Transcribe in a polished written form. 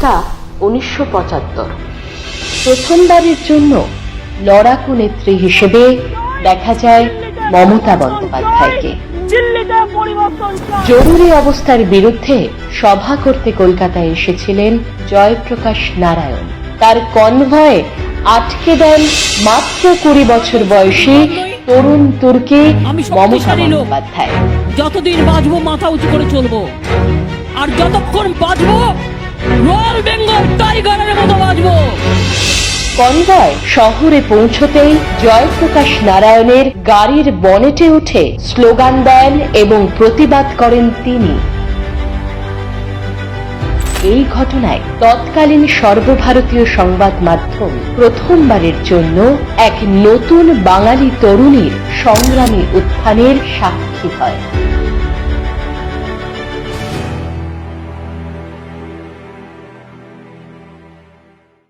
কলকাতা 1975। প্রথমবারের জন্য লড়াকু নেত্রী হিসেবে দেখা যায় মমতা বন্দ্যোপাধ্যায়কে। জরুরি অবস্থার বিরুদ্ধে সভা করতে কলকাতায় এসেছিলেন জয়প্রকাশ নারায়ণ। তার কনভয়ে আটকে দেন মাত্র 20 বছর বয়সী তরুণ তুর্কি মমতা বন্দ্যোপাধ্যায়। যতদিন বাঁচবো মাথা উঁচু করে চলবো, আর যতক্ষণ বাঁচবো রয়্যাল বেঙ্গল টাইগারের মতো বাঁচবো। কনভয় শহরে পৌঁছতেই জয়প্রকাশ নারায়ণের গাড়ির বনেটে উঠে স্লোগান দেন এবং প্রতিবাদ করেন তিনি। এই ঘটনায় তৎকালীন সর্বভারতীয় সংবাদ মাধ্যম প্রথমবারের জন্য এক নতুন বাঙালি তরুণীর সংগ্রামী উত্থানের সাক্ষী হয়।